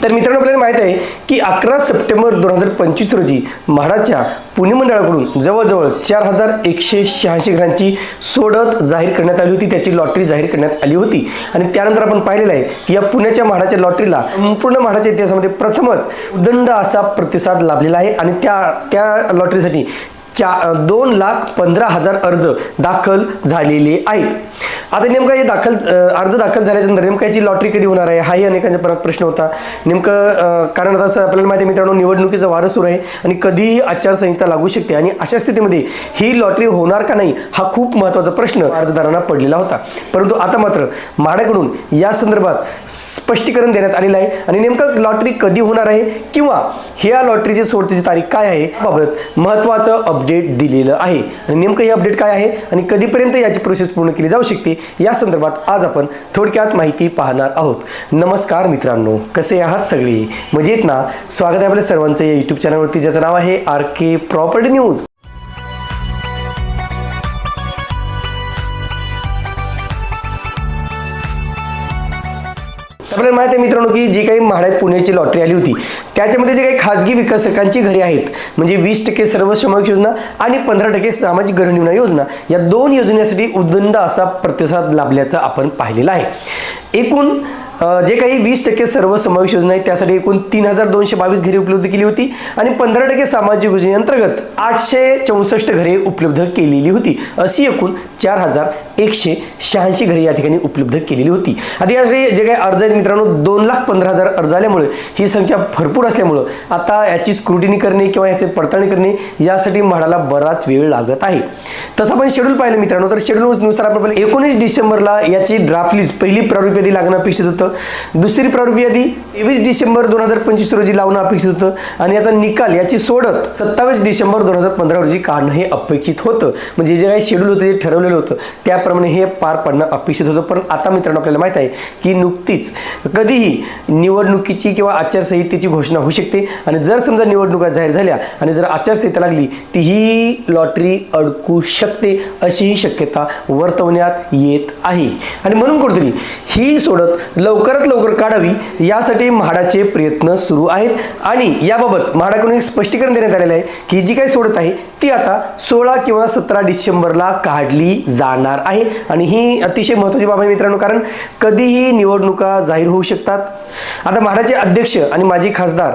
तर मित्रांनो, आपल्याला माहित आहे की 11 सप्टेंबर 2025 रोजी म्हाडाच्या पुणे मंडळाकडून जवळजवळ 4186 घरांची सोडत जाहीर करण्यात आली होती, त्याची लॉटरी जाहीर करण्यात आली होती। आणि त्यानंतर आपण पाहिलेलं आहे की या पुण्याच्या म्हाडाच्या लॉटरीला संपूर्ण म्हाडाच्या इतिहासामध्ये प्रथमच उदंड असा प्रतिसाद लाभलेला आहे आणि त्या लॉटरीसाठी 2,15,000 अर्ज दाखल झालेले आहेत। आता नेमका हे अर्ज दाखल झाल्यानंतर नेमका याची लॉटरी कधी होणार आहे हाही अनेकांच्या परत प्रश्न होता। नेमकं कारण आता आपल्याला माहिती आहे मित्रांनो, निवडणुकीचं वारं सुरू आहे आणि कधीही आचारसंहिता लागू शकते आणि अशा स्थितीमध्ये ही लॉटरी होणार का नाही हा खूप महत्त्वाचा प्रश्न अर्जदारांना पडलेला होता। परंतु आता मात्र म्हाडाकडून या संदर्भात स्पष्टीकरण देण्यात आलेलं आहे आणि नेमकं लॉटरी कधी होणार आहे किंवा ह्या लॉटरीची सोडतीची तारीख काय आहे याबाबत महत्त्वाचं अपडेट दिलेलं आहे। आणि नेमकं हे अपडेट काय आहे आणि कधीपर्यंत याची प्रोसेस पूर्ण केली जाऊ शकते या संदर्भात आज आपण थोडक्यात माहिती पाहणार आहोत। नमस्कार मित्रांनो, कसे आहात सगळे? मजेत ना? स्वागत आहे आपल्या सर्वांचं या यूट्यूब चॅनलवरती ज्याचं नाव आहे RK प्रॉपर्टी न्यूज। आपल्याला माहिती आहे मित्रांनो की जी काही म्हाडा पुण्याची लॉटरी आली होती त्याच्यामध्ये जे काही खाजगी विकासकांची घरे आहेत म्हणजे 20% सर्वसमावेशक योजना आणि 15% सामाजिक गृहनिर्माण योजना या दोन योजनेसाठी उदंड असा प्रतिसाद लाभल्याचं आपण पाहिलेलं आहे। एकूण जे काही 20% सर्वसमावेशक योजना आहे त्यासाठी एकूण 3,222 घरे उपलब्ध केली होती आणि 15% सामाजिक योजनेअंतर्गत 864 घरे उपलब्ध केलेली होती। अशी एकूण 4,186 घरे या ठिकाणी उपलब्ध केलेली होती। आता यासाठी जे काही अर्ज आहेत मित्रांनो 2,15,000 अर्ज आल्यामुळे ही संख्या भरपूर असल्यामुळे आता याची स्क्रुटिनी करणे किंवा याची पडताळणी करणे यासाठी म्हाडाला बराच वेळ लागत आहे। तसं आपण शेड्यूल पाहिलं मित्रांनो, तर शेड्यूलनुसार आपण 19 डिसेंबरला याची ड्राफ्ट लिस्ट पहिली प्रारूप यादी लागणं अपेक्षित होतं, दुसरी प्रारूप यादी 23 डिसेंबर 2025 रोजी लावणं अपेक्षित होतं आणि याचा निकाल याची सोडत 27 डिसेंबर 2015 रोजी काढणं हे अपेक्षित होतं। म्हणजे जे काही शेड्यूल होतं जे ठरवलेलं होतं त्याप्रमाणे हे पार पडणं अपेक्षित होतं। पण आता मित्रांनो आपल्याला माहित आहे की नुकतीच कधीही निवडणुकीची किंवा आचारसंहितेची घोषणा होऊ शकते आणि जर समजा निवडणुका जाहीर झाल्या आणि जर आचारसंहिता लागली ती ही लॉटरी अडकू शकते अशीही शक्यता वर्तवण्यात येत आहे। आणि म्हणून कुठेतरी ही सोडत लवकरात लवकर काढावी यासाठी म्हाडाचे प्रयत्न सुरू आहेत आणि याबाबत म्हाडाकडून एक स्पष्टीकरण देण्यात आलेलं आहे की जी काही सोडत आहे ती आता 16 किंवा 17 डिसेंबरला काढली जाणार आहे। आणि ही अतिशय महत्त्वाची बाब आहे मित्रांनो, कारण कधीही निवडणुका जाहीर होऊ शकतात। आता म्हाडाचे अध्यक्ष आणि माजी खासदार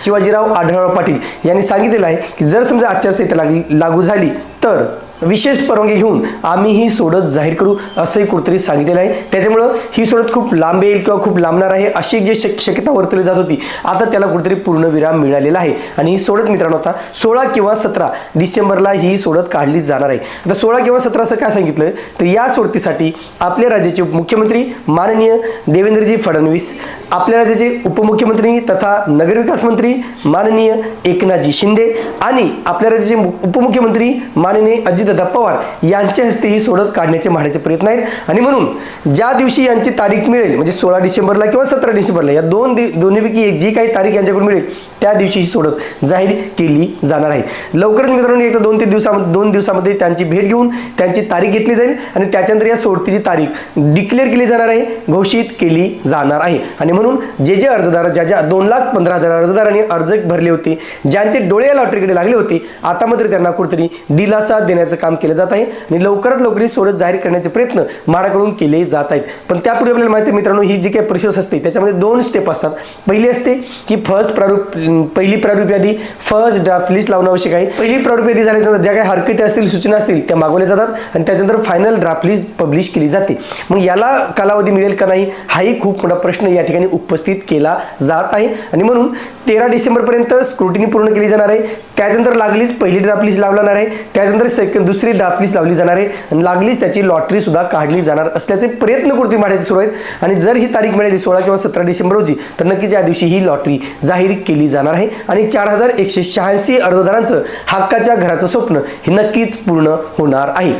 शिवाजीराव आढळराव पाटील यांनी सांगितलेलं आहे की जर समजा आचारसंहिता लागू झाली तर विशेष परवानगी घेऊन आम्ही ही सोडत जाहीर करू असंही कुठेतरी सांगितलेलं आहे। त्याच्यामुळं ही सोडत खूप लांब येईल किंवा खूप लांबणार आहे अशी जी शक्यता वर्तवली जात होती आता त्याला कुठेतरी पूर्णविराम मिळालेला आहे आणि ही सोडत मित्रांनो आता 16 किंवा 17 डिसेंबरला ही सोडत काढली जाणार आहे। आता 16 किंवा 17 असं काय सांगितलं तर या सोडतीसाठी आपल्या राज्याचे मुख्यमंत्री माननीय देवेंद्रजी फडणवीस, आपल्या राज्याचे उपमुख्यमंत्री तथा नगरविकास मंत्री माननीय एकनाथजी शिंदे आणि आपल्या राज्याचे उपमुख्यमंत्री माननीय अजितदादा पवार यांच्या हस्ते ही सोडत काढण्याचे म्हाडाचे प्रयत्न आहेत। आणि म्हणून ज्या दिवशी यांची तारीख मिळेल म्हणजे 16 डिसेंबरला किंवा 17 डिसेंबरला या दोन्हीपैकी एक जी काही तारीख यांच्याकडून मिळेल त्या दिवशी ही सोडत जाहीर केली जाणार आहे। लवकरच मित्रांनो एक 2 दिवसामध्ये त्यांची भेट घेऊन त्यांची तारीख घेतली जाईल आणि त्याच्यानंतर या सोडतीची तारीख डिक्लेअर केली जाणार आहे, घोषित केली जाणार आहे। आणि म्हणून जे अर्जदार ज्या 2,15,000 अर्जदारांनी अर्ज भरले होते, ज्यांचे डोळे या लॉटरीकडे लागले होते, आता मात्र त्यांना कुठेतरी दिलासा देण्याचं काम केलं जात आहे आणि लवकरात लवकर सोडत जाहीर करण्याचे प्रयत्न म्हाडाकडून केले जात आहेत। पण त्यापूर्वी आपल्याला माहिती आहे मित्रांनो ही जी काही प्रोसेस असते त्याच्यामध्ये 2 स्टेप असतात। पहिली असते की पहिली प्रारूप यादी फर्स्ट ड्राफ्ट लिस्ट लावणं आवश्यक आहे। पहिली प्रारूप यादी झाल्यानंतर ज्या काही हरकती असतील सूचना असतील त्या मागवल्या जातात आणि त्याच्यानंतर फायनल ड्राफ्ट लिस्ट पब्लिश केली जाते। मग याला कालावधी मिळेल का नाही हाही खूप मोठा प्रश्न या ठिकाणी उपस्थित केला जात आहे आणि म्हणून 13 डिसेंबरपर्यंत स्क्रुटिनी पूर्ण केली जाणार आहे। त्याच्यानंतर लागलीच पहिली ड्राफ्ट लिस्ट लावली जाणार आहे, त्याच्यानंतर दुसरी ड्राफ्ट लिस्ट लावली जाणार आहे आणि लागलीच त्याची लॉटरी सुद्धा काढली जाणार असल्याचे प्रयत्न कुठे म्हाडाचे सुरू आहेत। आणि जर ही तारीख मिळाली 16 किंवा 17 डिसेंबर रोजी तर नक्कीच या दिवशी ही लॉटरी जाहीर केली जाणार आहे आणि 4186 अर्जदारांचं हक्काच्या घराचं स्वप्न हे नक्कीच पूर्ण होणार आहे।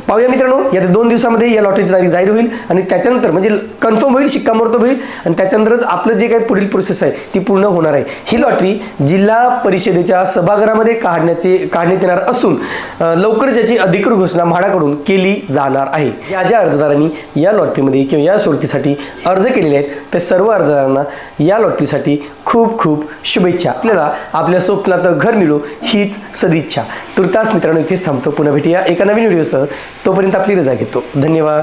पाहूया मित्रांनो, या 2 दिवसामध्ये या लॉटरीची तारीख जाहीर होईल आणि त्याच्यानंतर म्हणजे कन्फर्म होईल, शिक्कामोर्तब होईल आणि त्याच्यानंतरच आपलं जे काही पुढील प्रोसेस आहे ती पूर्ण होणार आहे. ही लॉटरी जिल्हा परिषदेच्या सभागृहामध्ये काढण्यात येणार असून लवकरच याची अधिकृत घोषणा म्हाडाकडून केली जाणार आहे. ज्या ज्या अर्जदारांनी या लॉटरीमध्ये किंवा या सोडतीसाठी अर्ज केलेले आहेत त्या सर्व अर्जदारांना या लॉटरीसाठी खूप खूप शुभेच्छा. आपल्याला आपल्या स्वप्नात घर मिळो हीच सदिच्छा. तुर्तास मित्रांनो इथेच थांबतो. पुन्हा भेटूया एका नवीन व्हिडिओसह. तोपर्यंत आपली रजा घेतो. धन्यवाद.